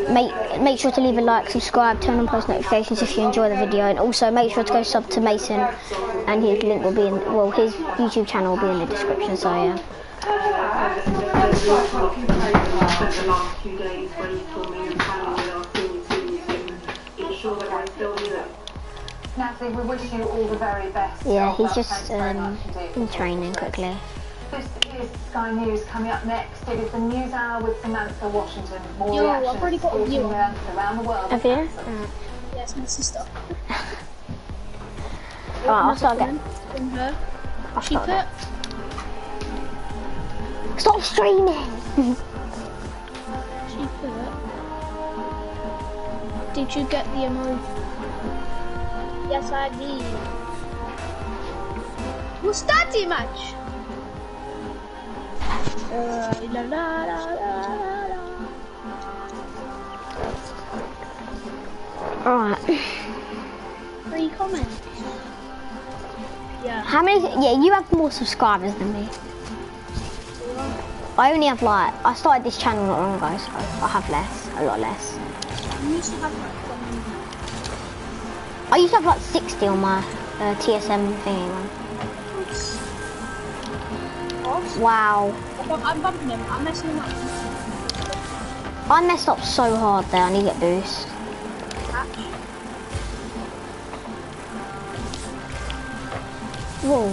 make sure to leave a like, subscribe, turn on post notifications if you enjoy the video, and also make sure to go sub to Mason, and his link will be in, well, his YouTube channel will be in the description. So yeah. Natalie, we wish you all the very best. Yeah, he's just in training quickly. This is Sky News. Coming up next, it is the News Hour with Samantha Washington. More reactions I've already got a view around the world. Have you? Yeah, it's my sister. Alright, I'll start again. From her. She put... Stop streaming! She put... Did you get the emoji? Yes, I did. What's that image? La, la, la, la, la. Alright. 3 comments. Yeah. How many? Yeah, you have more subscribers than me. I only have like, I started this channel not long ago, so I have less, a lot less. You used to have like I used to have like 60 on my TSM thingy one. Wow. I'm bumping him, I'm messing him up. I messed up so hard there, I need to get boost. Whoa.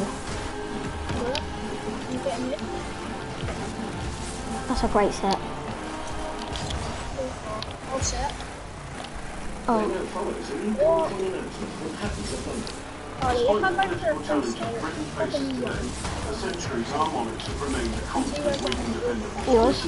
You getting it? That's a great set. All set. Oh. Ollie, if I'm going for a full set, Yours?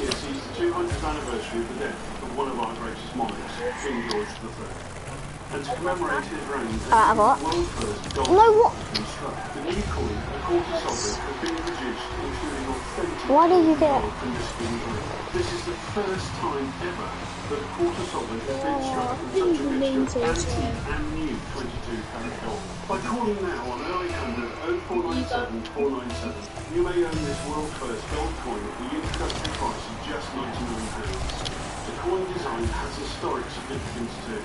And to commemorate his reign, I've got. world first gold No, what? construct. The new coin, a quarter sovereign, has been produced, including authentic Why did you do it? from this skin group. This is the first time ever that a quarter sovereign has been struck from such a mixture of antique and new 22-karat gold. By calling now on 0800 0497 497, you may own this world first gold coin at the introductory price of just £99. The coin design has historic significance too.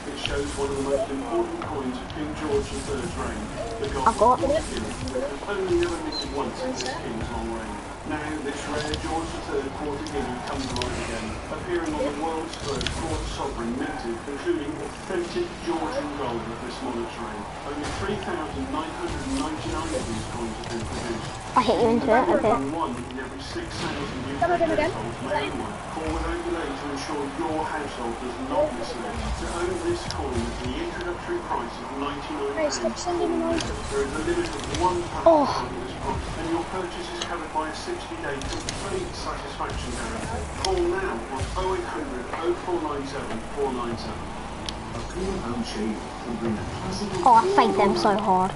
It shows one of the most important coins of King George III's reign, the gold skin, that has only ever missed once in this king's long reign. Now, this rare George III quarter guinea comes alive again, appearing on the world's first quarter sovereign minted, including authentic Georgian gold of this monarch's reign. Only 3,999 of these coins have been produced. I hit you into it, okay. One in every 6,000 UK households may own one. Call without delay to ensure your household does not miss it. To own this coin at the introductory price of £99, there is a limit of £1 on this price, and your purchase is covered by a 60-day complete satisfaction guarantee. Call now on 0800 0497 497. A clean home shave can bring a classic. Oh, I faked them so hard.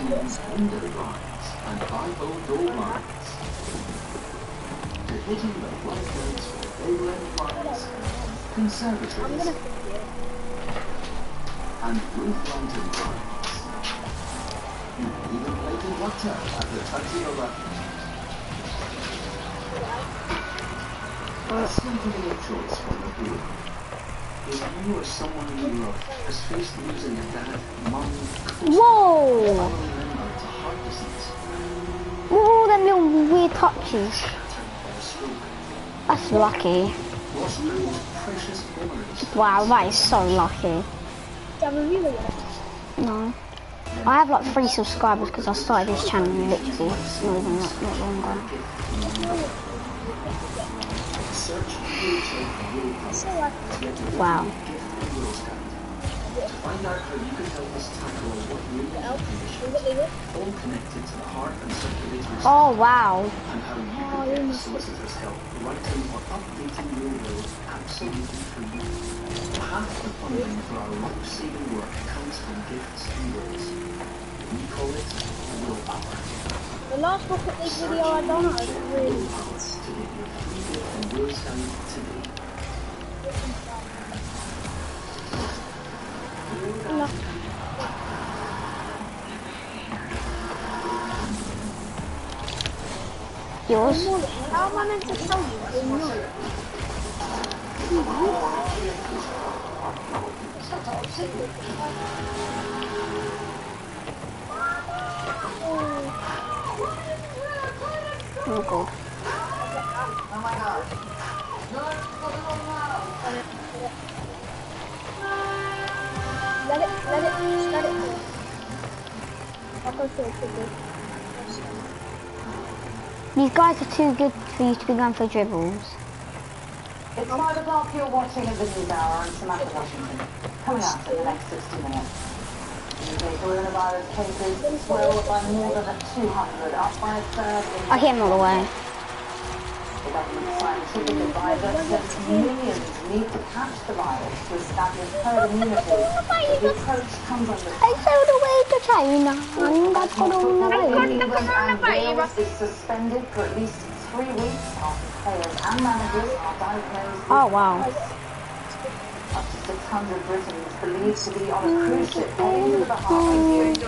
Window blinds and high-low door blinds, to hitting the right notes for Bayland blinds, conservatories, and roof lantern blinds. You can even play the water at the touch of a button. A simpler choice from the group. If you or someone you love has faced losing a dad, mum, Whoa! member to heart disease, What are all them little weird touches? That's lucky. lost those precious memories. Wow, that is so lucky. do you have a viewer yet? No. I have like 3 subscribers because I started this channel literally not long ago. Wow. To find out how you can help us tackle what really conditions, all connected to the heart and circulatory system, Oh wow. and how you can get solicitors' help writing or updating your will absolutely free. Half the funding for our life-saving work comes from gifts and wills. We call it willpower. The last Rocket League video I done, I was really Willpower to get your free gift and wills down today. Yours? How am I meant to tell you? I don't know. Oh god. Oh my god. Let it go. I'll go through it quickly. These guys are too good for you to be going for dribbles. It's 5 o'clock, you're watching at the news hour on Samantha, Washington. Coming up in the next 60 minutes. UK coronavirus cases swell by more than 200, up by a third in... I hear him all the way. The government scientific advisor says millions need to catch the virus to establish herd immunity. The approach comes under I sailed away to China. England and Wales is suspended for at least 3 weeks after players and managers are diagnosed with Oh wow. up to 600 Britons believed to be on a cruise ship heading to the Bahamas.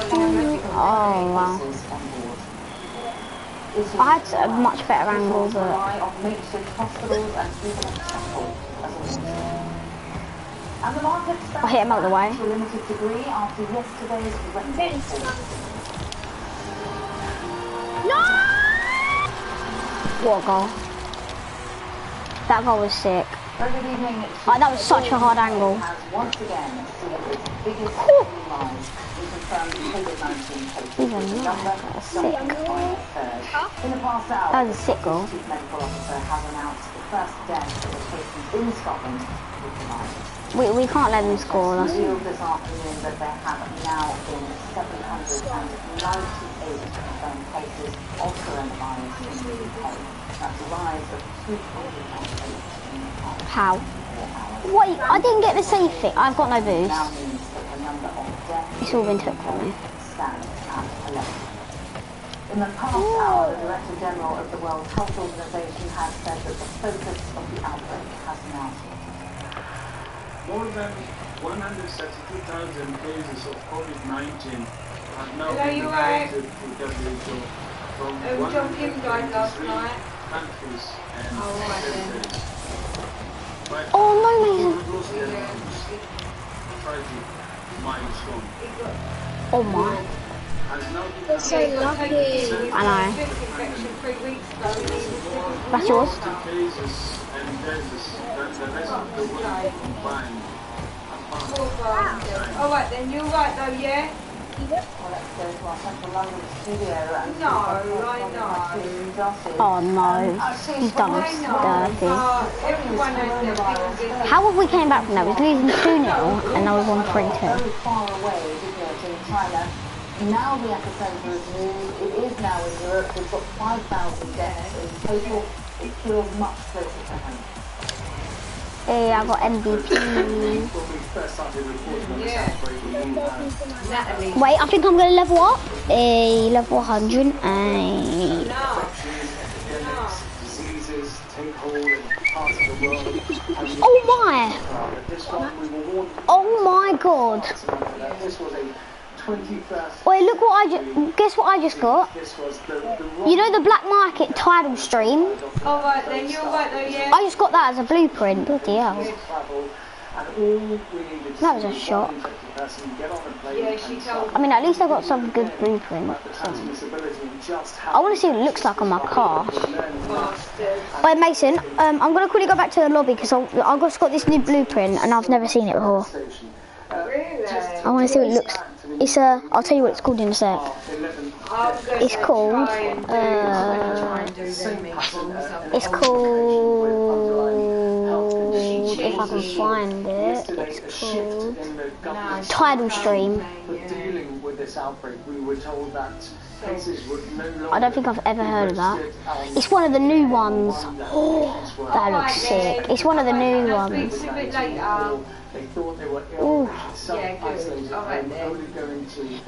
Oh wow. I had a much better angle, but I hit him out of the way. No! What a goal. That goal was sick. Oh, that was such a hard angle. Even that, sick. That was a sick goal. We can't let them score. That's... This afternoon that there have now been 798 confirmed cases of coronavirus in the UK. That's a rise of 208. How? Wait, I didn't get the safe thing. I've got no boost. It's all been took from me. In the past hour, the Director General of the World Health Organization has said that the focus of the outbreak has now shifted. More than 132,000 cases of COVID-19 have now been reported to WHO from 123 countries and territories. Oh no, oh my. That's so lucky. I know. That's yours? Alright then, you're right though, yeah? Well, let's go to our central London studio and No, I know. Oh no, he's done us dirty. Everyone knows that. How have we came back from that? We was losing 2-0 and now we've won 3-2. Very far away, in China. Now the epicenter is moved. It is now in Europe. We've got 5,000 deaths in total. It feels much closer to home. Hey, I got MVP. Wait, I think I'm going to level up. A level 100 and... Oh my! Oh my god! Wait, look what I just... Guess what I just got? You know the black market tidal stream? Alright then, you're right though, yeah? I just got that as a blueprint. Bloody hell. That was a shot. Yeah, she told I mean, at least I got some good blueprint. So. I want to see what it looks like on my car. Wait, Mason, I'm going to quickly go back to the lobby because I've just got this new blueprint and I've never seen it before. I want to see what it looks like. It's I'll tell you what it's called in a sec. It's called, if I can find it, it's called Tidal Stream. I don't think I've ever heard of that. It's one of the new ones. Oh, that looks sick. It's one of the new ones. Ooh.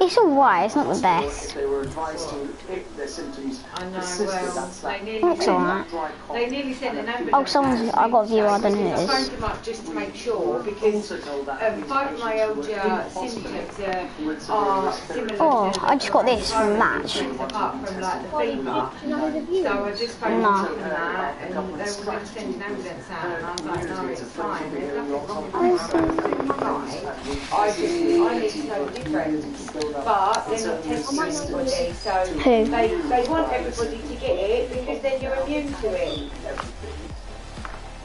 It's alright, it's not the best. Looks alright. Oh, I got a viewer, I don't know who it is. looked them up just to make sure because both my elder symptoms are similar. Oh, to I just got this from Match. apart from like the fever. So I just phoned No. them that, and they were going to send an ambulance out, and I was like, no, it's fine. There's nothing wrong with it. It's absolutely fine. I need to know the difference, but they're not testing anybody, so Who? they want everybody to get it because then you're immune to it.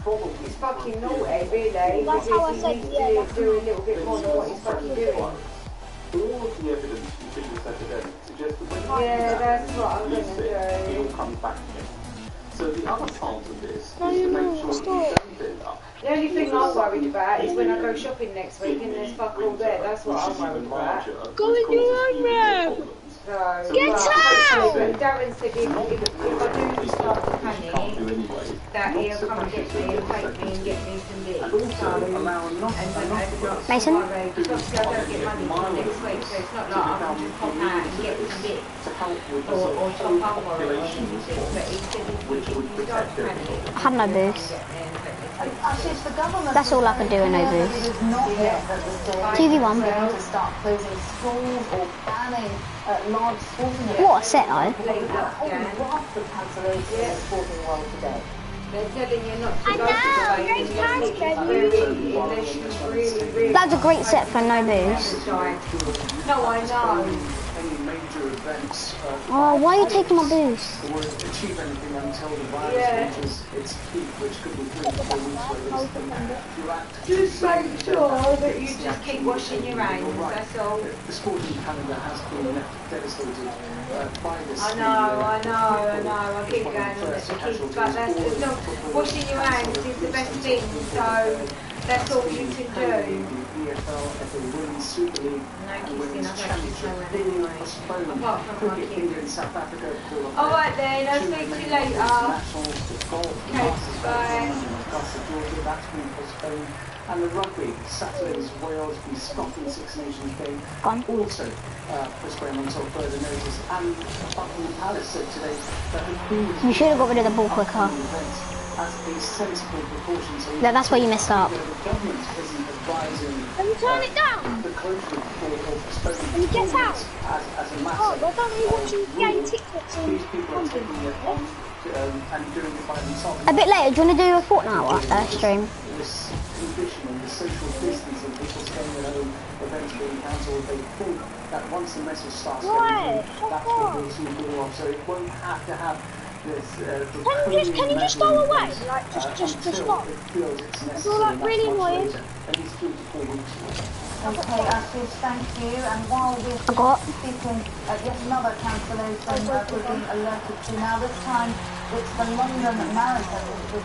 It's fucking naughty, really, That's how I because said, he needs yeah, to that's do a little bit more than what he's fucking doing. All of the evidence you see this evidence suggests that when Yeah, that's what I'm you gonna sit, it do. all comes back again. So the other part of this No, is to no, make sure that stop. you don't build up. The only thing I'm worried about is when I go shopping next week and there's fuck all there. That's what I'm worried about. Go in your own room. So, Get but out! hopefully, Darren said if I do start to panic, that he'll come and get me and take me and get me some bits. So, and Mason? because obviously I don't get money until next week, so it's not like I can just pop out and get some bits or top up or anything. But he said if we start to panic, I had no boost. That's all I could do in no boost. 2v1. To start closing schools or banning large sporting events. What a set though. A whole raft of cancellations in the sporting world today. they're telling you not to I go know, to the great times, Gabby. unless you really, really... That's a great set for no boost. No, I know. Any major events Oh, why are you taking my boost? or achieve anything until the virus Yeah. reaches its peak, which could be 3 to 4 weeks where you act. Just make sure that you just keep washing your hands, that's all. The sporting calendar has been devastated by this. I know, I keep going on it, the kids, but that's no, washing your hands is the best thing, so that's all you can do. The EFL, FA Women's Super League, No and kissing, Women's I don't kiss Championship no one being anyway. postponed. Apart from my Cricket, kids. England, South Africa, call off Alright then, I'll speak to you later. Internationals, the golf, the Okay, Masters, bye. Augusta, Georgia, that's been postponed. And the rugby, Saturday's Wales v Scotland Six Nations game, Gone. also postponed until further notice. And Buckingham Palace said today that the Queen You should have got rid of the ball quicker. as a sensible precaution. So That's where you messed up. the government isn't advising Can you turn it down? the closure or postponing Can you get out? as a matter. Oh, I don't really want you getting TikToks on These people are taking it on and doing it by themselves. A bit later, do you want to do a Fortnite stream? This condition and the social distancing, people staying at home, events being cancelled, they think that once the message starts Why? getting through, that's what we'll see go off. So it won't have to have this. Can you just go away? Like, just stop. It feels it's necessary. You're, like, really annoying. At least 3 to 4 weeks. Okay, Ashish, thank you. And while we're I got. speaking, yet another cancellation we're being alerted to now. This time it's the London Marathon, which was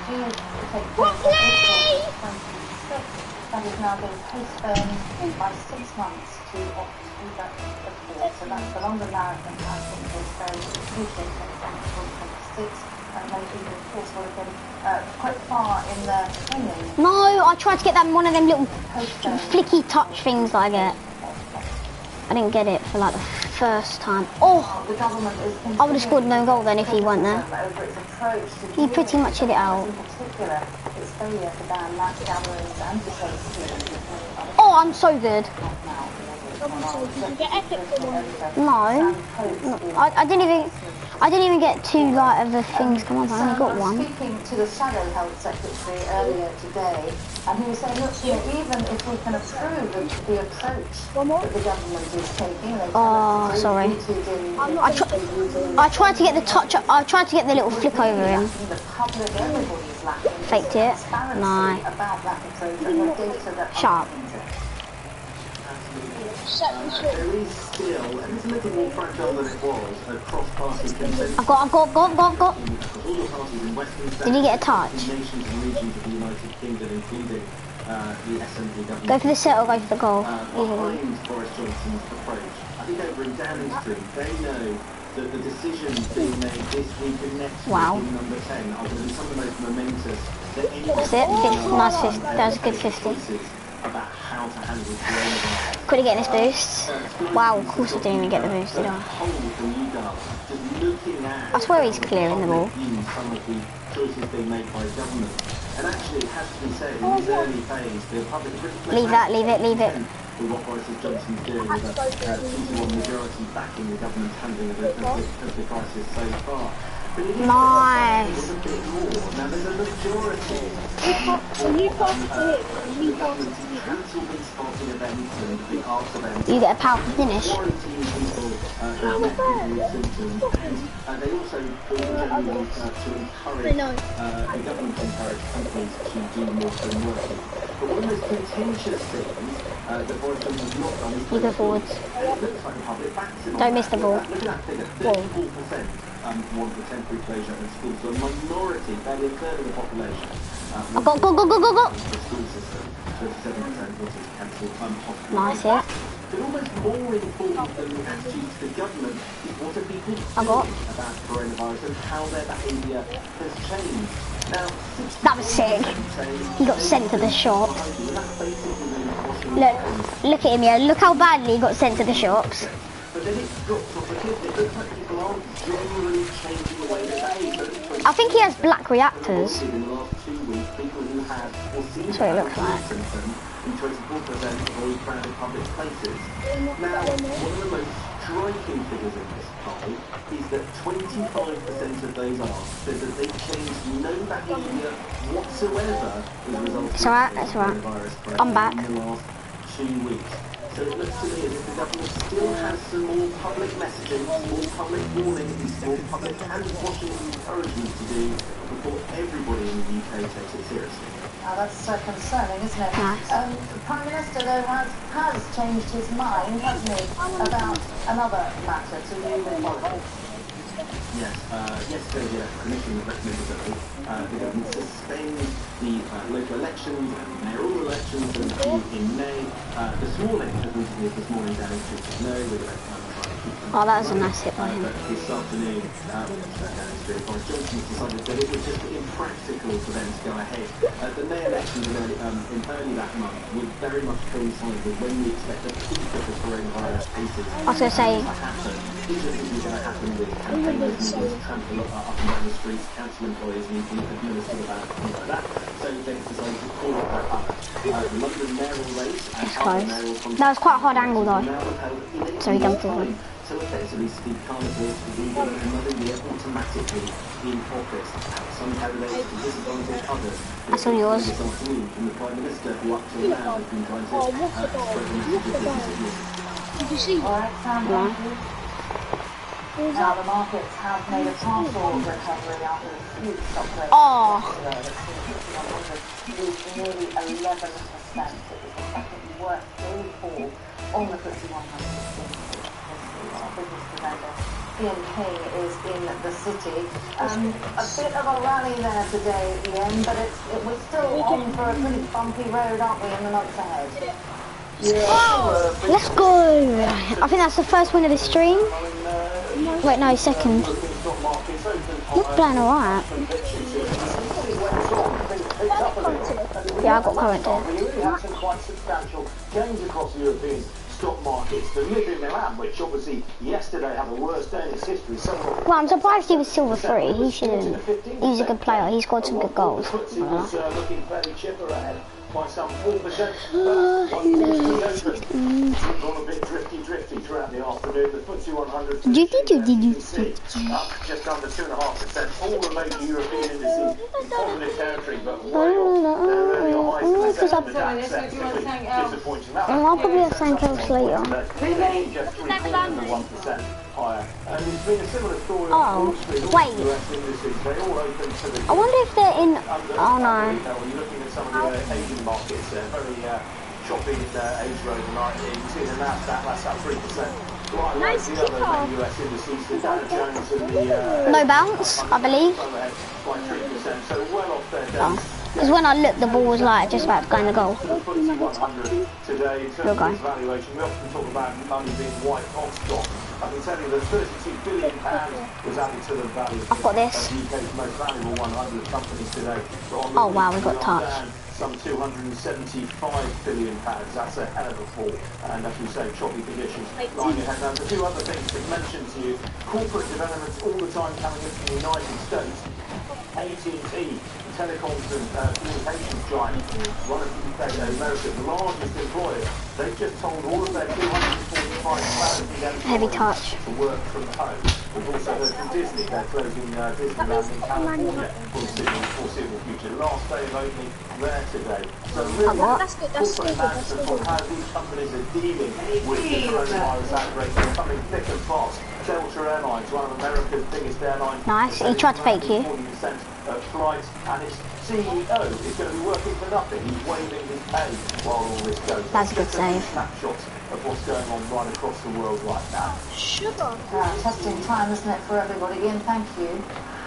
due to take place on April 26th. That is now being postponed by 6 months to October the 4th. So that's the London Marathon has been postponed due to take place on April 26th. And those people, of course, would have been quite far in their training. No, I tried to get that one of them little Postponed. flicky touch things that I get. I didn't get it for like the first time. Oh, The government is I would have scored no goal then if he weren't there. over its approach to He pretty much hit it out. in particular, its failure to ban mass gatherings and to say students Oh, I'm so good. Obviously, did you get epic for one? No, I didn't even get 2 like of the things come up. I only got 1. Speaking to the Shadow Health Secretary earlier today, and he was saying, look, you know, even if we can approve of the approach that the government is taking, they Oh, can sorry. rooted in I tried to get the touch. I tried to get the little flick over him. the public, everybody's lacking Faked it. transparency No. about that approach and the data that Shut up. underpins it. There is still, and it's a little more fragile than it was, a cross-party consensus. I've got. Across all the parties in Western Did he get a touch? nations and regions of the United Kingdom, including the SNP government. Go for the set or go for the goal. Behind Boris Johnson's approach. I think over in Downing Street, they know that the decisions being made this week and next Wow. week in number 10 are going to be some of the most momentous that any That's it. Nice 50. That was a good 50. choices about how to handle coronavirus. Could he get this boost? Wow, of course I didn't even get the boost, did I? Whole from you guys, just looking at I swear he's clearing the ball. some of the choices being made by government. And actually, it has to be said, in this early phase, the public... Leave that, leave it, leave it. With what Boris Johnson's doing with a 2-to-1 majority backing the government's handling of the crisis so far. Nice. A bit more. Now, there's a majority cancel these sporting events and big arts events. You get a powerful finish. Quarantine people who met people with symptoms. And they also generally to encourage, the government encourage companies to do more than working. But one of those contentious things that Boris Johnson's not done is You go forwards. it looks like the public backs him. Don't miss the ball. Look at that figure, 34%. Want the temporary closure of schools. So a minority, barely a third of the population. Go. The school system, 27% wanted to cancel hospitals. Nice hit. But almost more important than the attitude to the government is what are people I got. doing about coronavirus and how their behaviour has changed. Now, That was sick. He got sent to the shops. Look at him, yeah. Look how badly he got sent to the shops. But then it drops off a cliff. It looks like people aren't generally changing the way they behave. I think he has black reactors. In the last 2 weeks, people who have or seem That's what it looks like. symptoms in 24% of all crowded public places. Now, one of the most striking figures in this poll is that 25% of those asked said that they've changed no behaviour whatsoever as a result of That's alright. coronavirus I'm back. in the last 2 weeks. So it looks to me as if the government still has some more public messaging, more public warnings, more public hand-washing and encouragement to do before everybody in the UK takes it seriously. That's concerning, isn't it? Nice. The Prime Minister, though, has changed his mind, hasn't he, about another matter to do with politics? Yes, yesterday the Commission recommended that the government suspend the local elections and mayoral elections in May. This morning, this morning down in Street, no, we're going to try and keep them. Oh, that was a nice hit by him. But this afternoon, down in Street, Boris Johnson decided that it was just impractical for them to go ahead. The May elections in early that month would very much coincide with when we expect the peak of the coronavirus cases. I was going to say, These are things that are going to happen with campaigners who trample up and down the streets, council employees who can administer the ballot, things like that. So they decided to call off that ballot. The London mayoral race and other mayoral contests that was quite a hard angle though. now held in So he dumped it in. so effectively, Steve Carnival's legal another year automatically in office. Some candidates to disadvantage others. That's all yours. This afternoon from the Prime Minister, who up till now has been trying to spread the message of business. Did you see? All right, Sam, thank you. Now, the markets have made a partial recovery after a huge shock rate. Oh. Nearly 11%. It was the second worst daily fall on the FTSE 100. Our business presenter, Ian King, is in the city. A bit of a rally there today, Ian, but we're still on for a pretty bumpy road, aren't we, in the months ahead? Let's go. I think that's the first win of the stream. Wait, no, second. You're playing alright. Yeah, I got current there. We really have some quite substantial gains across the European stock markets. The MIB in Milan, which obviously yesterday had the worst day in its history. Well, I'm surprised he was silver 3. He shouldn't. He's a good player. He scored some good goals. He was looking fairly chipper ahead by some 4%. Gone a bit drifty throughout the afternoon. The FTSE 100 just under 2.5%. All the major European indices in positive territory, but disappointing. I'll probably have St. Kills later. Just 1% higher. And it's been a similar story. Oh, wait. I wonder if they're in. Oh no. When you're looking at some of the Asian markets, very choppy Asia overnight. You can see the Nasdaq, that's up 3%. Nice the other US indices, the Dow Jones and the No bounce, I believe. by 3%. So well off their day. Because when I looked, the ball was like just about to go in the goal. The FTSE 100 today, in terms of its valuation, we often talk about money being wiped off stock. I can tell you that £32 billion was added to the value I've got this. of the UK's most valuable 100 companies today. Oh wow, we got touched. Some £275 billion. That's a hell of a fall. And as we say, choppy conditions lying ahead. Now, there's a few other things to mention to you. Corporate developments all the time coming in from the United States. AT&T telecoms and communications giant, one of America's largest employers, they've just told all of their 245,000 Heavy touch. to work from home. We've also heard from Disney, they're closing Disneyland in California for the foreseeable future. Last day of opening there today. So really, That's good. announcements on how these companies are dealing with the coronavirus outbreak. They're coming thick and fast. Delta Airlines, one of America's biggest airlines. Nice. He tried to fake you. 40% of flights, and its CEO is going to be working for nothing. He's waiving his pay while all this goes on. That's a good save. Snapshots of what's going on right across the world right now. Sugar. Testing time, isn't it, for everybody? Ian, thank you.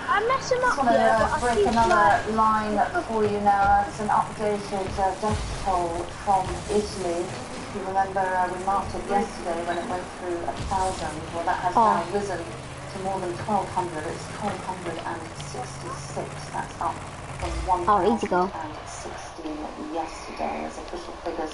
I mess him I up just want here, to but I break think another line for you now. It's an updated death toll from Italy. If you remember, we marked it yesterday when it went through 1,000. Well, that has now risen to more than 1,200. It's 1,266. That's up from 1,016 yesterday as official figures.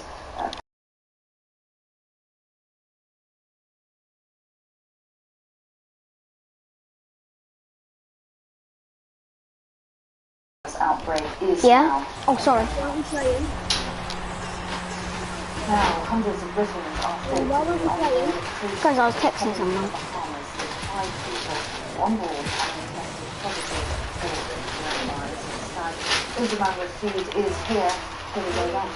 Outbreak is now. Oh, sorry. I'm playing. Now, hundreds of Britons are thought Why to were be we on playing? board cruise Because I was ships texting heading to someone. the Bahamas, with 5 people on board having tested positive for the coronavirus. Ujaman Rashid is here. Here we go then.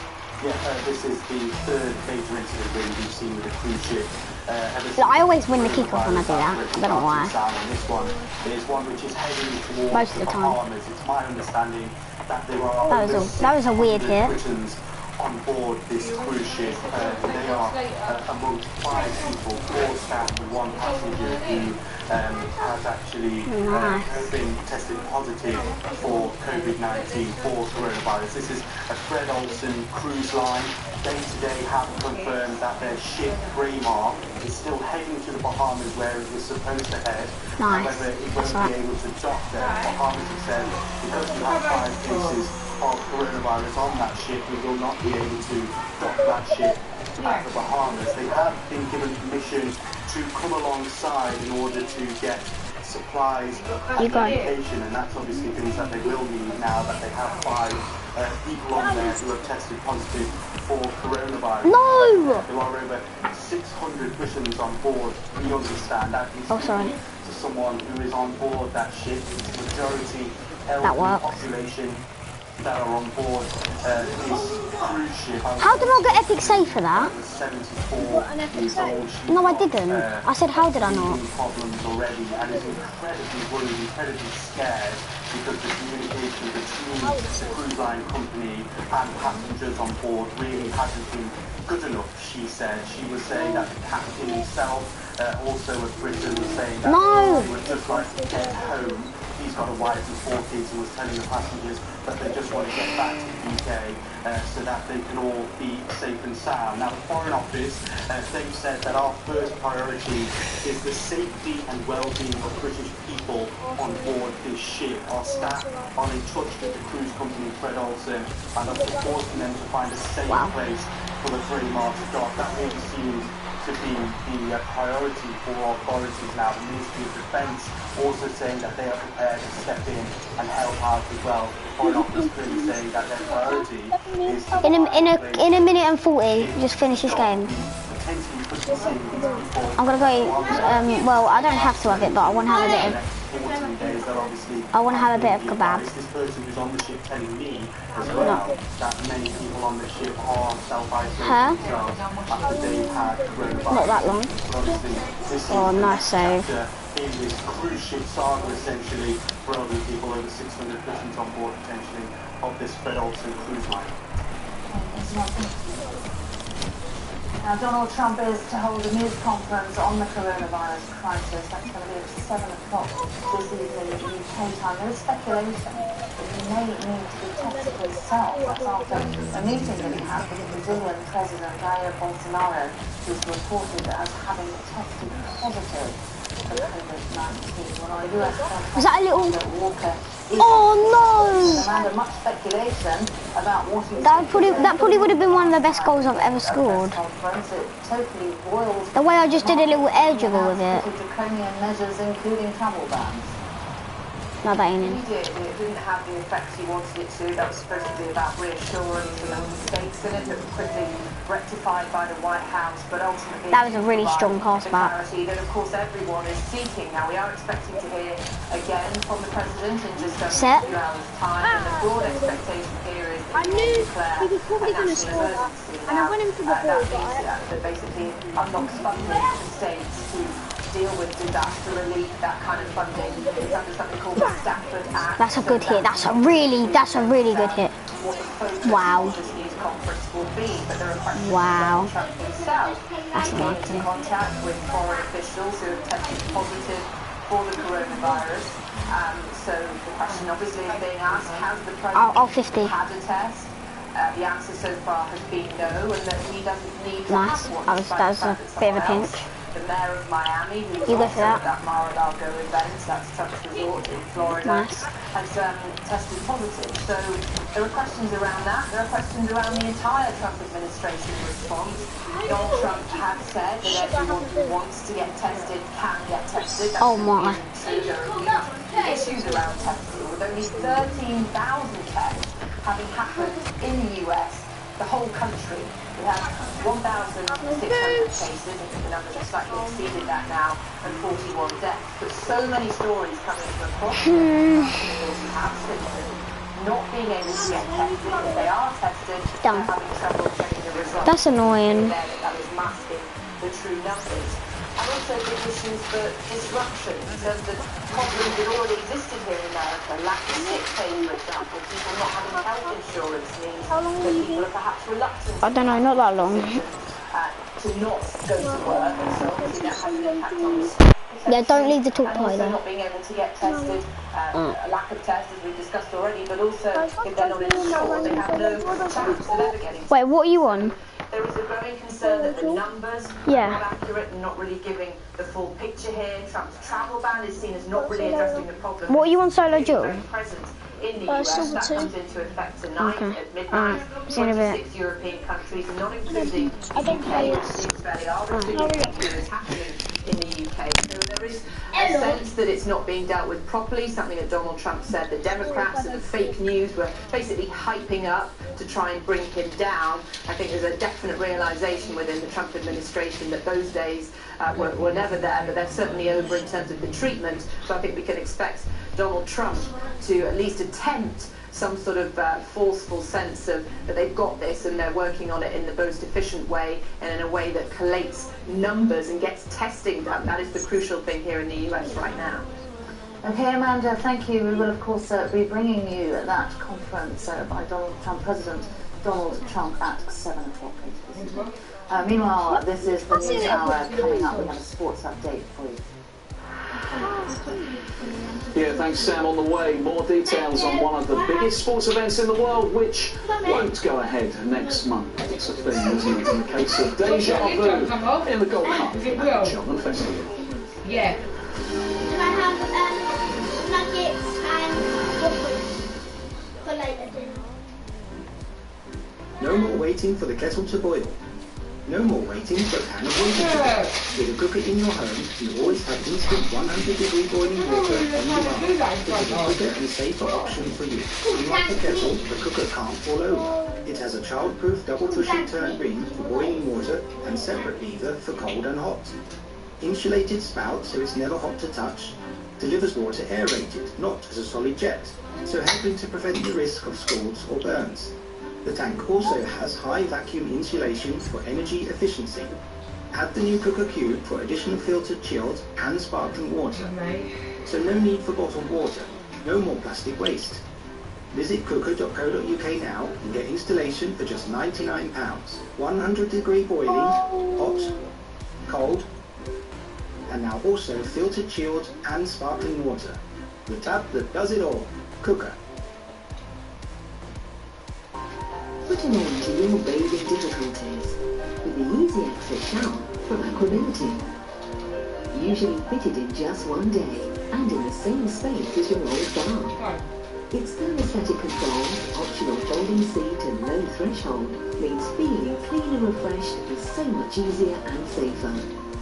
Yeah, this is the third major incident where we've seen with a cruise ship. I always win the kickoff when I do that. I don't know why. And this one is one which is heading towards Most of the time. Bahamas. It's my understanding that there are That was a weird hit. Britons on board this cruise ship. They are amongst 5 people, 4 staff and 1 passenger who has actually been tested positive for COVID-19 for coronavirus. This is a Fred Olsen cruise line. They today have confirmed that their ship, Braemar, is still heading to the Bahamas where it was supposed to head. Nice. However, it won't be able to dock there. The Bahamas have said because we have 5 cases of coronavirus on that ship, we will not be able to dock that ship at the Bahamas. They have been given permission to come alongside in order to get supplies and medication, and that's obviously things that they will need now that they have 5 people on there who have tested positive for coronavirus. No! There are over 600 Britons on board. We understand that to someone who is on board that ship. It's the majority elderly population that are on board this cruise ship. How did I get epic save for that? 74 years old. No, I didn't. I said, how did I not? Problems already, and is incredibly worried, incredibly scared because the communication between the cruise line company and passengers on board really hasn't been good enough, she said. She was saying that the captain himself, also a Briton, was saying that he would just like to get home. He's got a wife and 4 kids and was telling the passengers that they just want to get back to the UK so that they can all be safe and sound. Now, the Foreign Office, they've said that our first priority is the safety and well-being of British people on board this ship. Our staff are in touch with the cruise company Fred Olsen and are supporting them to find a safe place for the Braemar to dock. That really seems to be the priority for authorities now. The Ministry of Defence also saying that they are prepared to step in and help out as well. The Foreign Office clearly saying that their priority is to In a minute and 40, just finish this game. I'm gonna go. Well, I don't have to have it, but I want to have a bit of. I want to have a bit of kebab. This person who's on the ship telling me as well that many people on the ship are self-isolating themselves after they've had coronavirus. Not that long. Oh, nice save. In this cruise ship saga, essentially, for elderly people, over 600 persons on board potentially of this Fred Olsen cruise line. Now, Donald Trump is to hold a news conference on the coronavirus crisis. That's going to be at 7 o'clock this evening UK time. There is speculation that he may need to be tested himself. That's after a meeting that he had with the Brazilian President Jair Bolsonaro, who's reported as having tested positive for COVID-19. When our US Was that a little... Walker Oh no! Amanda, much speculation about what he's that probably would have been one of the best goals I've ever scored. The way I just did a little air dribble with it. Draconian measures, including travel bans. No, that ain't in. He did. It didn't have the effect he wanted it to. That was supposed to be about reassurance, and there were mistakes in it that were quickly rectified by the White House, but ultimately That was a really strong pass back. clarity that, of course, everyone is seeking. Now, we are expecting to hear again from the President in just a few hours' time, and the broad expectation here is that I knew he was probably going to score that, and I went into the ball, that basically unlocks funding for states to deal with disaster relief, that kind of funding. It's under something called the Stafford Act. That's a good hit. That's a really good hit. Wow. This news conference will be, but there are questions Wow. Trump himself. That's He came into lovely. contact with foreign officials who have tested positive for the coronavirus. So the question obviously is being asked, has the president I'll 50. had a test? The answer so far has been no, and that he doesn't need to Nice. have one. That was a bit of a pink. The mayor of Miami, who was You go also for that. at that Mar-a-Lago event, that's Trump's resort in Florida, Nice. has tested positive. So there are questions around that. There are questions around the entire Trump administration response. Donald Trump has said that everyone who wants to get tested can get tested. That's Oh my. true. There are huge issues around testing, with only 13,000 tests having happened in the US, the whole country. We have 1,600 cases, I think the numbers have slightly exceeded that now, and 41 deaths. But so many stories coming from across the country who have symptoms, not being able to get tested. If they are tested, Done. they're having trouble checking the results. That's annoying. That is masking the true numbers. And also big issues for disruption in terms of problems that already existed here in America. Lack of sick pay, for example. People not having health insurance means that people are perhaps reluctant I don't know, not that long. to not go to work, and so obviously that has an impact on the Yeah, don't leave the talk and also Tyler. not being able to get tested, a lack of tests as we've discussed already, but also if they're not insured, they have no chance of ever getting tested. Wait, what are you on? There is a growing concern that the numbers Yeah. are not accurate and not really giving the full picture here. Trump's travel ban is seen as not really addressing the problem. What are you on solo It's duel? very present in the US. Silver That two. comes into effect tonight Okay. at midnight. Alright, see you in a bit. 26 European countries, not including I don't play which it. seems fairly arbitrary what is happening in the UK. So there is a sense that it's not being dealt with properly, something that Donald Trump said. The Democrats and the fake news were basically hyping up to try and bring him down. I think there's a definite realization within the Trump administration that those days were never there, but they're certainly over in terms of the treatment. So I think we can expect Donald Trump to at least attempt some sort of forceful sense of that they've got this and they're working on it in the most efficient way and in a way that collates numbers and gets testing done. That is the crucial thing here in the US right now. Okay, Amanda, thank you. We will, of course, be bringing you that conference by President Donald Trump at 7 o'clock later this evening. Meanwhile, this is the news hour coming up. We have a sports update for you. Yeah, thanks Sam. On the way, more details on one of the biggest sports events in the world, which won't go ahead next month. It's a thing, isn't it? In the case of Deja Vu in the Gold Cup at the Cheltenham Festival. Yeah. Can I have nuggets and waffles for later dinner? No more waiting for the kettle to boil. No more waiting for a pan of water. With a cooker in your home, you always have instant 100-degree boiling water on demand. It's a quicker and safer option for you. Unlike the kettle, the cooker can't fall over. It has a child-proof double pushing turn ring for boiling water and separate lever for cold and hot. Insulated spout so it's never hot to touch. Delivers water aerated, not as a solid jet, so helping to prevent the risk of scalds or burns. The tank also has high vacuum insulation for energy efficiency. Add the new Cooker Cube for additional filtered chilled and sparkling water. So no need for bottled water, no more plastic waste. Visit cooker.co.uk now and get installation for just £99. 100-degree boiling, hot, cold, and now also filtered chilled and sparkling water. The tap that does it all. Cooker. Put an end to your bathing difficulties with the easy exit shower from Aquability. Usually fitted in just one day and in the same space as your old bar. Its thermostatic control, optional folding seat and low threshold means feeling clean and refreshed is so much easier and safer.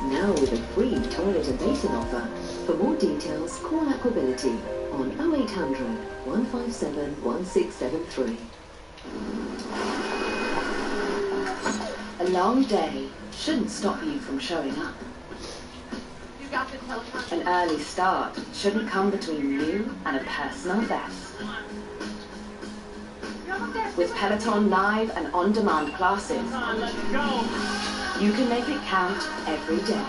Now with a free toilet and basin offer. For more details, call Aquability on 0800 157 1673. A long day shouldn't stop you from showing up. An early start shouldn't come between you and a personal best. With Peloton live and on-demand classes, you can make it count every day.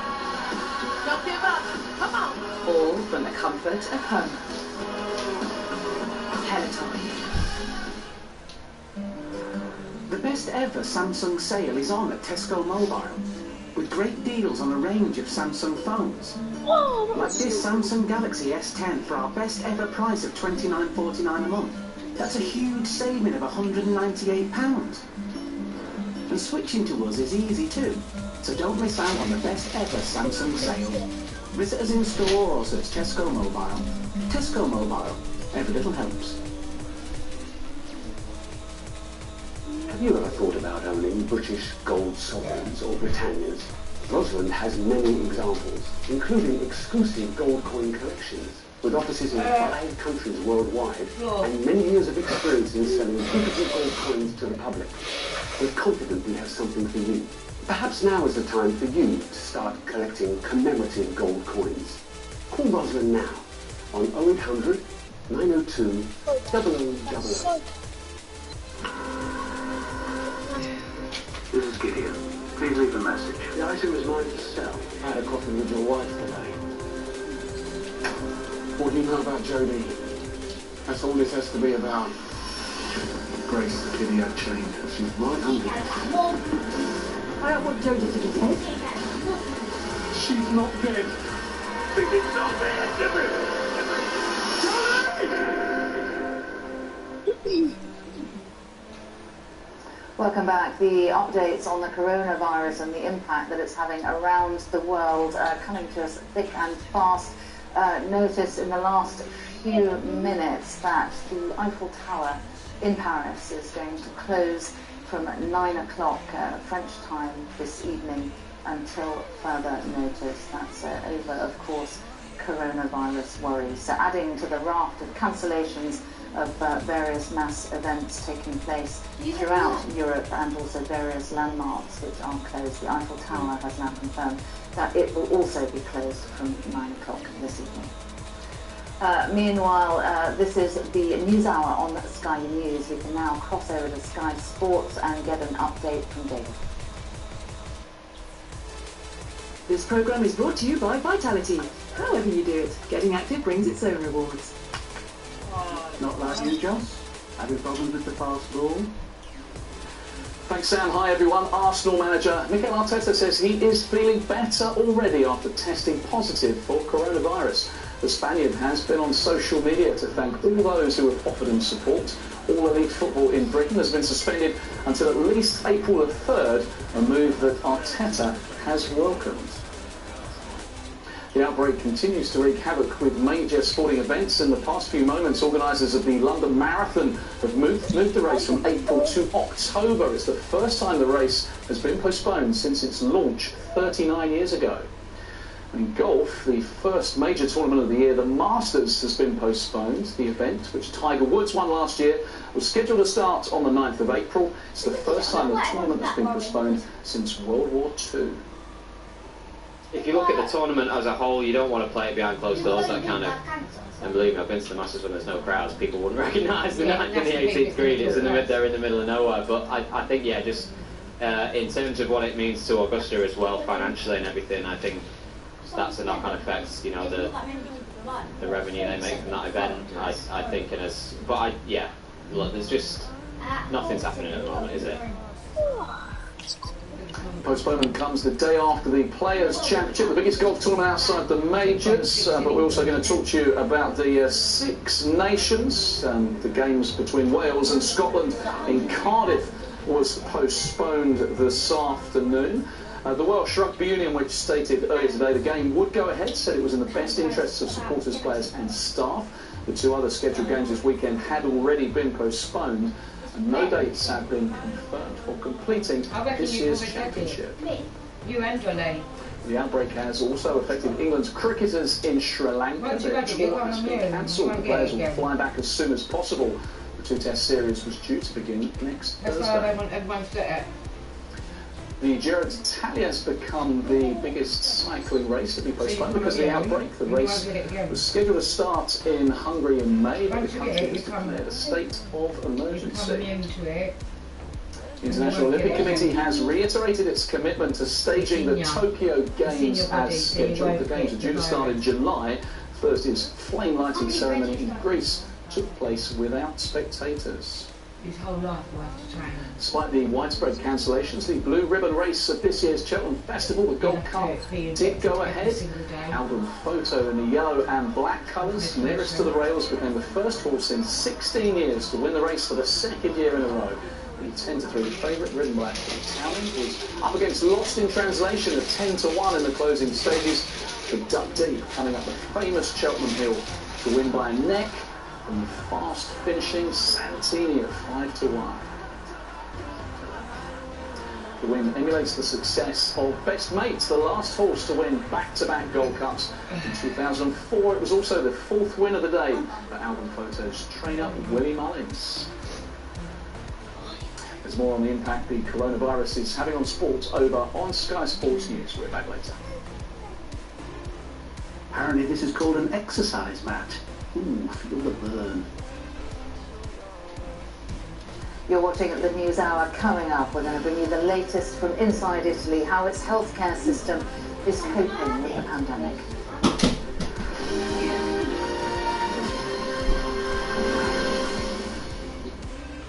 Don't give up. Come on. All from the comfort of home. Peloton. The best ever Samsung sale is on at Tesco Mobile, with great deals on a range of Samsung phones. Like this Samsung Galaxy S10 for our best ever price of £29.49 a month. That's a huge saving of £198. And switching to us is easy too, so don't miss out on the best ever Samsung sale. Visit us in store or search Tesco Mobile. Tesco Mobile, every little helps. Have you ever thought about owning British gold sovereigns or Britannias? Rosalind has many examples, including exclusive gold coin collections, with offices in 5 countries worldwide and many years of experience in selling beautiful gold coins to the public. We're confident we have something for you. Perhaps now is the time for you to start collecting commemorative gold coins. Call Rosalind now on 0800 902 0000. This is Gideon. Please leave a message. The item is mine to sell. I had a coffee with your wife today. What do you know about Jodie? That's all this has to be about. Grace, the kitty had chained. She's right under it. I don't want Jodie to be dead. She's not dead. It's not dead. Welcome back. The updates on the coronavirus and the impact that it's having around the world coming to us thick and fast. Notice in the last few minutes that the Eiffel Tower in Paris is going to close from 9 o'clock French time this evening until further notice. That's over, of course, coronavirus worries. So adding to the raft of cancellations of various mass events taking place throughout Europe and also various landmarks which are closed. The Eiffel Tower has now confirmed that it will also be closed from 9 o'clock this evening. Meanwhile, this is the News Hour on Sky News. We can now cross over to Sky Sports and get an update from David. This programme is brought to you by Vitality. However you do it, getting active brings its own rewards. Not like you, Joss? Having problems with the fast ball? Thanks, Sam. Hi, everyone. Arsenal manager Mikel Arteta says he is feeling better already after testing positive for coronavirus. The Spaniard has been on social media to thank all those who have offered him support. All elite football in Britain has been suspended until at least April the 3rd, a move that Arteta has welcomed. The outbreak continues to wreak havoc with major sporting events. In the past few moments, organisers of the London Marathon have moved the race from April to October. It's the first time the race has been postponed since its launch 39 years ago. In golf, the first major tournament of the year, the Masters, has been postponed. The event, which Tiger Woods won last year, was scheduled to start on the 9th of April. It's the first time the tournament has been postponed since World War II. If you look at the tournament as a whole, you don't want to play it behind closed doors. That kind of, and believe me, I've been to the Masters when there's no crowds. People wouldn't recognise the 9th and the 18th green. It's they're in the middle of nowhere. But I think, yeah, just in terms of what it means to Augusta as well, financially and everything, I think that's the knock-on effects. You know, the revenue they make from that event. I think, and yeah, look, there's just nothing's happening at the moment, is it? Postponement comes the day after the Players' Championship, the biggest golf tournament outside the majors, but we're also going to talk to you about the Six Nations. The games between Wales and Scotland in Cardiff was postponed this afternoon. The Welsh Rugby Union, which stated earlier today the game would go ahead, said it was in the best interests of supporters, players and staff. The 2 other scheduled games this weekend had already been postponed, and no dates have been confirmed for completing this year's championship. You and Dolly. The outbreak has also affected England's cricketers in Sri Lanka. Their tour has been cancelled. The players will fly back as soon as possible. The two-test series was due to begin next Thursday. That's why I want everyone to do it. The Giro d'Italia has become the biggest cycling race to be postponed because of the outbreak. The race was scheduled to start in Hungary in May, but the country has declared a state of emergency. The International Olympic Committee has reiterated its commitment to staging the Tokyo Games as scheduled. The Games are due to start in July. Thursday's flame lighting ceremony in Greece took place without spectators. His whole life will have to train. Despite the widespread cancellations, the blue ribbon race of this year's Cheltenham Festival, the Gold Cup, did go ahead. Album Photo in the yellow and black colours, nearest to the rails, became the first horse in 16 years to win the race for the second year in a row. The 10-3 favourite, Ridden Black Italian, was up against Lost in Translation of 10-1 in the closing stages. The Duck Deep coming up the famous Cheltenham Hill to win by a neck from the fast finishing Santini at 5-1. The win emulates the success of Best Mates, the last horse to win back-to-back Gold Cups. In 2004, it was also the fourth win of the day for Album Photo's trainer, Willie Mullins. There's more on the impact the coronavirus is having on sport over on Sky Sports News. We're back later. Apparently this is called an exercise mat. Ooh, feel the burn. You're watching the News Hour. Coming up, we're going to bring you the latest from inside Italy, how its healthcare system is coping with the pandemic.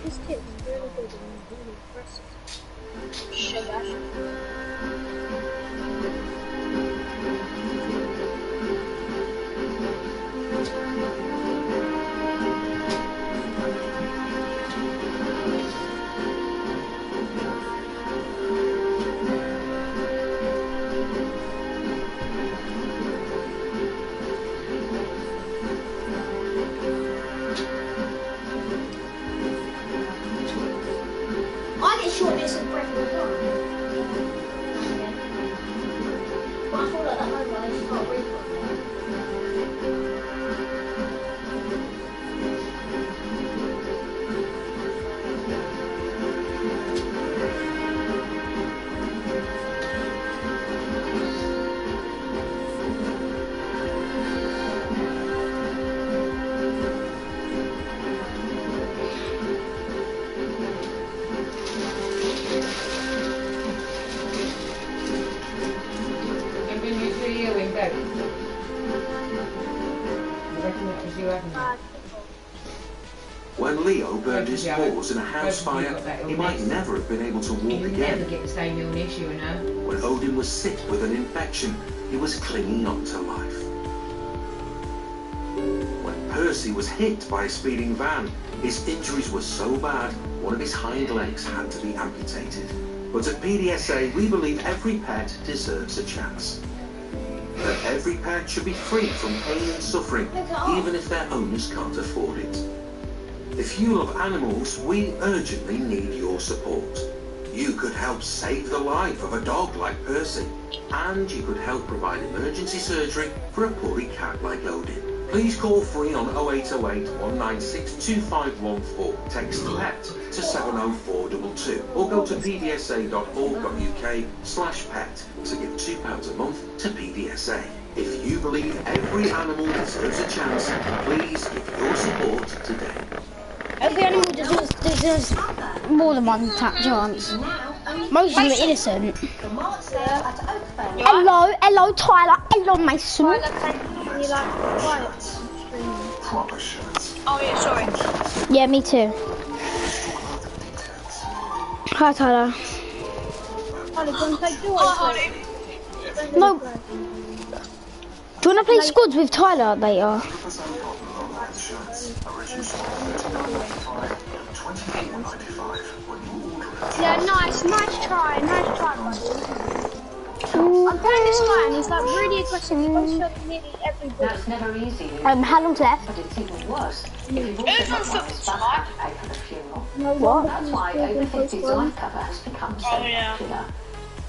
This kit's really good and really impressive. Sugar. I get shortness of breath all the time. But I feel like that home I just can't breathe properly. When Leo burned his paws in a house fire, he might never have been able to walk again. Never get the same illness, you know. When Odin was sick with an infection, he was clinging on to life. When Percy was hit by a speeding van, his injuries were so bad, one of his hind legs had to be amputated. But at PDSA, we believe every pet deserves a chance. That every pet should be free from pain and suffering, even if their owners can't afford it. If you love animals, we urgently need your support. You could help save the life of a dog like Percy, and you could help provide emergency surgery for a poorly cat like Odin. Please call free on 0808 196 2514, text PET to 70422, or go to pdsa.org.uk/pet to give £2 a month to PDSA. If you believe every animal deserves a chance, please give your support today. Every animal deserves more than one chance. Most of them are innocent. Hello Tyler, hello Mason. Oh yeah, sorry. Yeah, me too. Hi Tyler. Tyler, do you want to play duo? No. Do you want to play squads with Tyler later? Yeah, nice try, buddy. I'm playing this guy and he's like really aggressive. He wants to kill nearly everybody. That's never easy. How long's left? But it's even worse. If you've Who's also on got foot this tonight? to pay for the funeral. No, what? That's why over 50's life cover has become so popular.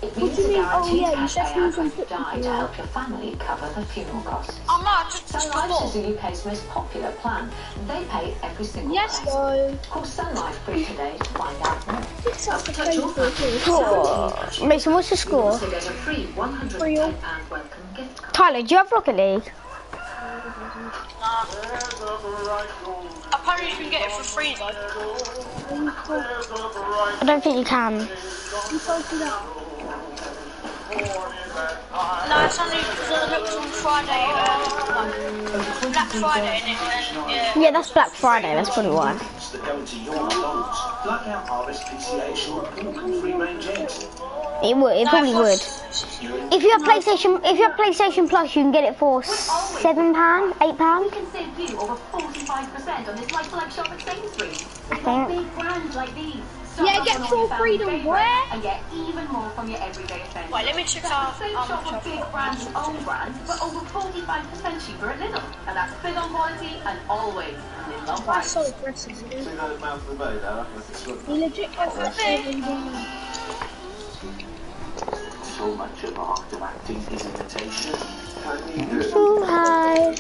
It What means do you a mean? Oh guaranteed yeah, you cash said he payout was on when you die to football. help your family cover the funeral costs. I'm not just Sun Life is the UK's most popular plan. They pay every single Yes, person. though. Call Sun Life free today to find out more. It's such a Protect your painful family. thing. Mason, what's the You score? also get a free £110 welcome gift card. Tyler, do you have Rocket League? apparently you can get it for free though. I don't think you can. You told me that. No, it's only because I looked on Friday, Black Friday, and yeah. Yeah, that's Black Friday, that's probably why. That go into your McDonald's. Blackout Harvest PCA short pork and free range eggs. It would, it probably would. If you have PlayStation Plus, you can get it for £7, £8. We can save you over 45% on this like-for-like shop at Sainsbury's. We've got big brands like these. Yeah, get full freedom where? And get even more from your everyday essentials. Wait, let me check out. Same shop for big brands and own brands, but over 45% cheaper at Lidl. And that's big on quality and always Lidl That's price. so aggressive, dude. See that mouth of the bay there? He legit goes for So much of art of acting is imitation. Too high.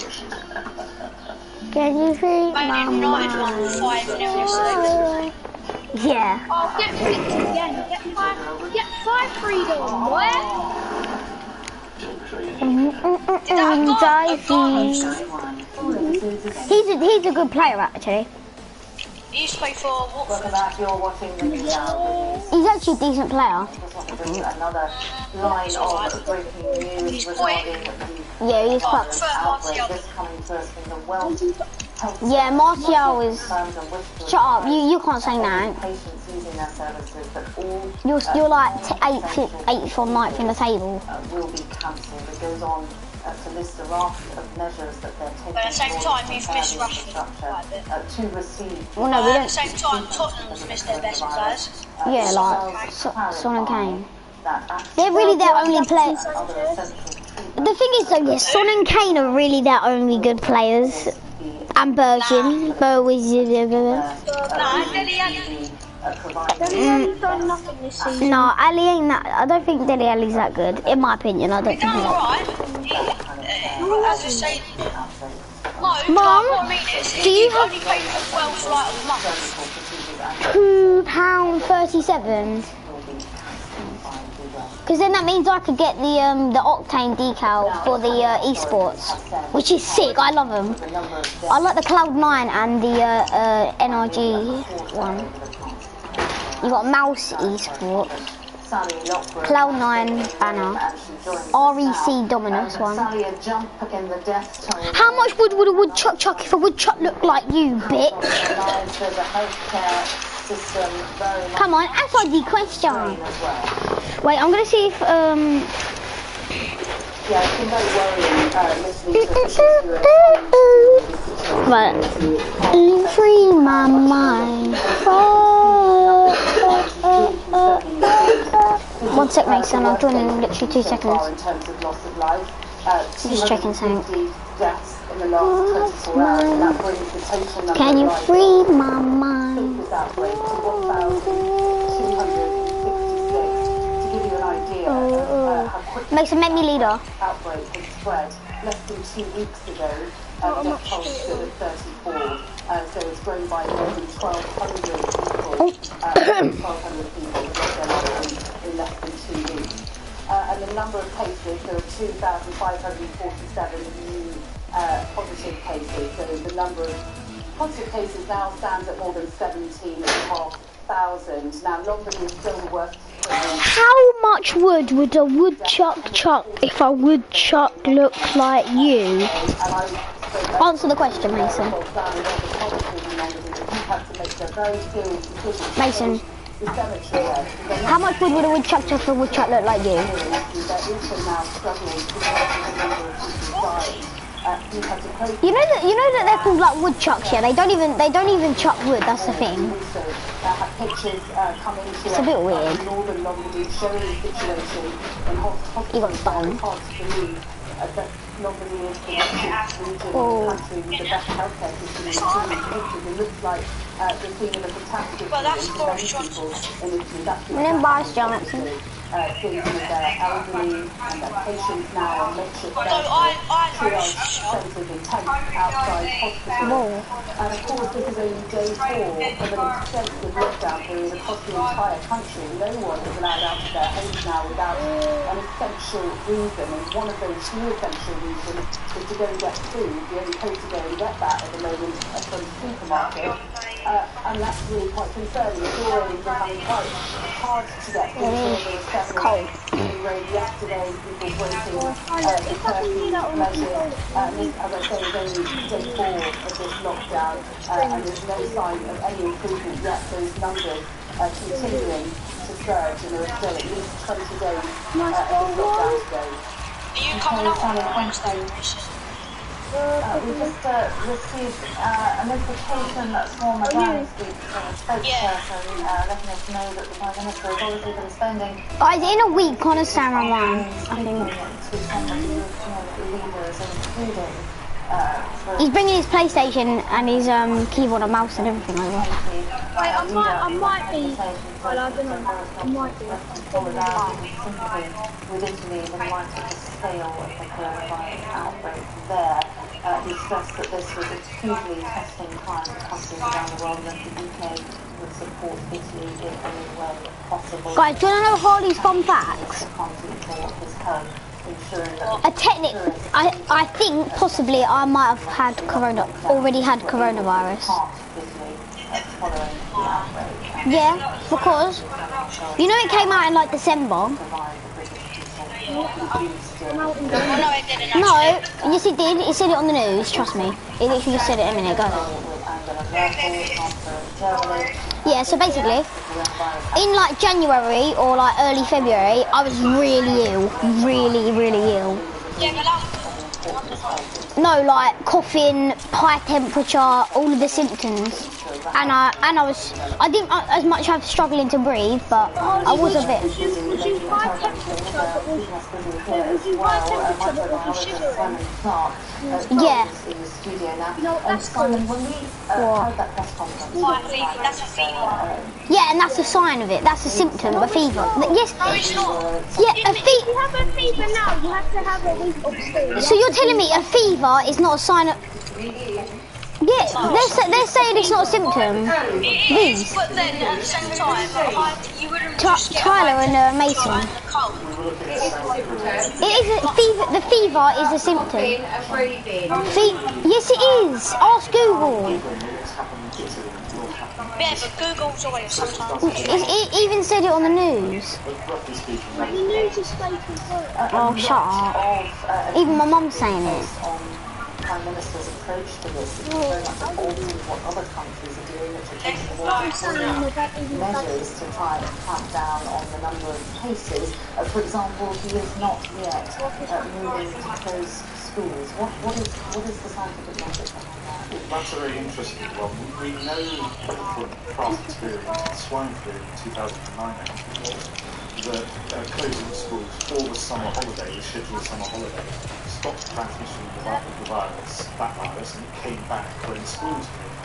Can you feel Man United won 5-0 yesterday. Yeah. Oh, get freedom again. Get five freedom. Where? He's a good player actually. He used to play for Watford. Welcome back, you're watching the news hour. He's actually a decent player. Another line of breaking news regarding the Yeah, he's quite. outbreak. This coming to us from the World Health Yeah, Martial is. Shut up! You can't say that. patients using their services, but all You're like eighth or ninth in the table. will be cancelled. It goes on to list a raft of measures that they're taking. But at the same time, you've missed Rashford to receive. Well, no, we at the don't. same time, Tottenham's missed their best players. Yeah, like Son and Kane. They're really their only players. The thing is though, yeah, Son and Kane are really their only good players. And Bergin. Dele Alli's done nothing this season. No, Ali ain't that. I don't think Dele Alli's that good. In my opinion, I don't think he's that Alright. As I say, no, Mom, what I mean is, do you have only paid for 12 for like a month. £2.37? Because then that means I could get the Octane decal for the esports, which is sick. I love them. I like the Cloud9 and the NRG one. You got Mouse esports, Cloud9 banner, REC Dominus one. How much wood would a woodchuck chuck if a woodchuck looked like you, bitch? Come on, answer the question. Wait, I'm gonna see if Right. Free my mind. 1 sec, Mason. I'll join in literally 2 seconds. Just checking something. Can you free my mind? Mason, make me leader. Outbreak had spread less than 2 weeks ago. Death toll stood at 34. So it's grown by more than 1,200 people. 1,200 people lost their lives in less than 2 weeks. And the number of cases, there are 2,547 new positive cases. So the number of positive cases now stands at more than 17,500. Now, Lombardy is still the worst. How much wood would a woodchuck chuck if a woodchuck looked like you? Answer the question, Mason. Mason. How much wood would a woodchuck chuck if a woodchuck looked like you? You know that they're called like woodchucks, yeah? They don't even chuck wood, that's the thing. It's a bit weird. You got stung. Oh. Well, that's Boris Johnson. And then Boris Johnson. dealing with their elderly and their patients now on makeshift beds Although or I triage centres in tents outside hospitals. And of course, this is only day 4 of an extensive lockdown period across the entire country. No one is allowed out of their homes now without an essential reason. And one of those few essential reasons is to go and get food. The only place to go and get that at the moment is from the supermarket. And that's really quite concerning. It's already becoming quite hard to get food. It's cold. In rain yesterday, people breaking the curfew measures. This, as I say, is only day 4 of this lockdown, and there's no sign of any improvement yet. Those numbers are continuing to surge, and there are still at least 20 days of this lockdown to go. Are you coming up on Wednesday? We just received a notification from a Downing Street spokesperson letting us know that the Prime Minister has obviously been spending... Guys, in a week on a Samurai, I think. ...to some of the European leaders, including... He's bringing his PlayStation and his keyboard and mouse and everything over. Wait, I might be. Well, I don't know. I might be. With Italy, in light of the scale of the coronavirus outbreak there, he stressed that this was a hugely testing time for countries around the world, and the UK would support Italy in any way possible. Guys, do you want to know Harley's fun facts? I think possibly I might have had already had coronavirus. Yeah, because you know it came out in like December. No, yes it did. It said it on the news. Trust me. It literally just said it a minute ago. Yeah, so basically, in like January or like early February, I was really ill, really ill. No, like coughing, high temperature, all of the symptoms, and I didn't as much have struggling to breathe, but I was a bit. Was you high temperature but was you shivering? Yeah. No, that's cool. Yeah, and that's a sign of it. That's a symptom of a fever. Yes. Yeah, if you have a fever now, you have to have a week upstairs. So you're telling me a fever is not a sign of... Yeah, they're saying it's not a symptom. It is, but then at the same time, you wouldn't just get Tyler and Mason. It is a fever. The fever is a symptom. Yes, it is. Ask Google. Yeah, but Google's always sometimes. It even said it on the news. The news is fake as well. Oh, shut up. Even my mum's saying it. Prime Minister's approach to this is very much opposed to what other countries are doing, which are taking more measures to try and clamp down on the number of cases. For example, he is not yet moving to close schools. What is the scientific logic behind that? That's a very interesting one. We know from past experience, swine flu in 2009, that closing schools for the summer holiday, the scheduled summer holiday, stopped the transmission of the virus, and it came back when schools came.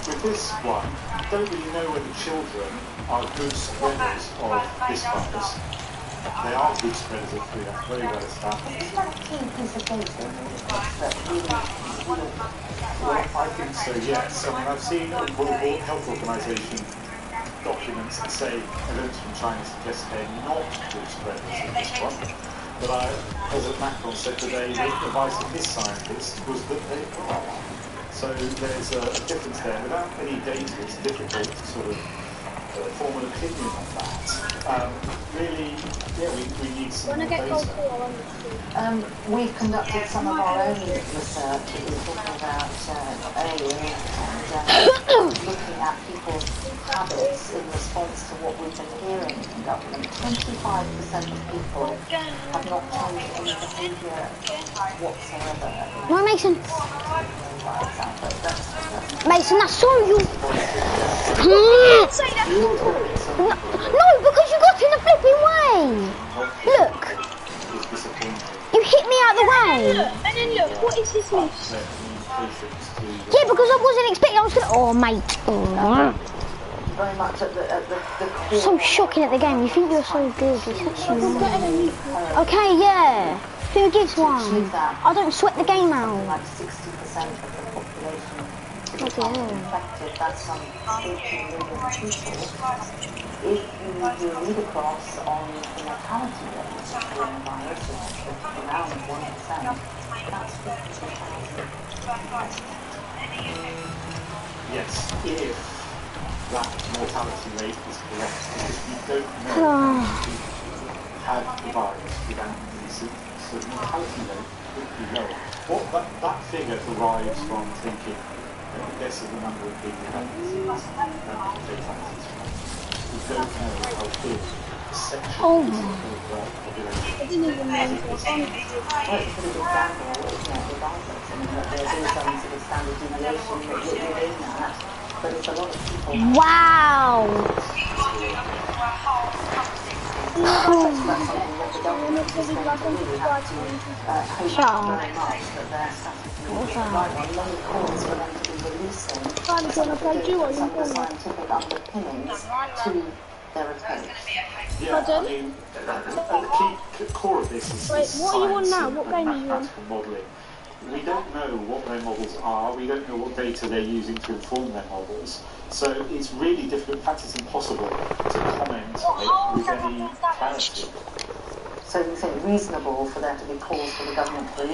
With this one, I don't really know whether children are good spreaders of this virus. They are good spreaders of flu, that's very well established. I think so, yes. I mean, I've seen a World Health Organization documents that say evidence from China suggests they're not good spreaders of this one. But President Macron said today that the advice of his scientists was that they are. So there's a difference there. Without any data, it's difficult to sort of form an opinion on that. Really, yeah, we need some more data. We've conducted some of our own research. We're talking about earlier and looking at people's habits in response to what we've been hearing from government. 25% of people have not changed any behaviour whatsoever. No, Mason. Mason, that's so you. No, because you got in the flipping way. Look. You hit me out the way. And then look, what is this loose? Yeah, because I wasn't expecting. I was gonna. Oh, mate. Oh. very much at the core. So shocking at the game. You think you're so good. It's actually not. Okay, yeah. Who gives one? I don't sweat the game out. Like 60% of the population is infected. That's some 18 million people. If you do a read across on the mortality rate of coronavirus, which is around 1%, that's 52,000. Yes, if that mortality rate is correct, because we don't know if people have the virus without disease, so the mortality rate could be lower. That figure derives from thinking, this is the number of people who have disease and fatalities. We don't know how big the section of the population I didn't even know. Well, it's a pretty big gamble, isn't it, regardless? I mean, there is some sort of standard deviation within that, but it's a lot of people. Wow. Scientific underpinnings to their approach. Yeah, I mean, the key core of this is Wait, what are you on now? science What and game are you on? mathematical modelling. We don't know what their models are, we don't know what data they're using to inform their models, so it's really difficult, in fact it's impossible to comment with any clarity. So you think reasonable for there to be calls for the government to release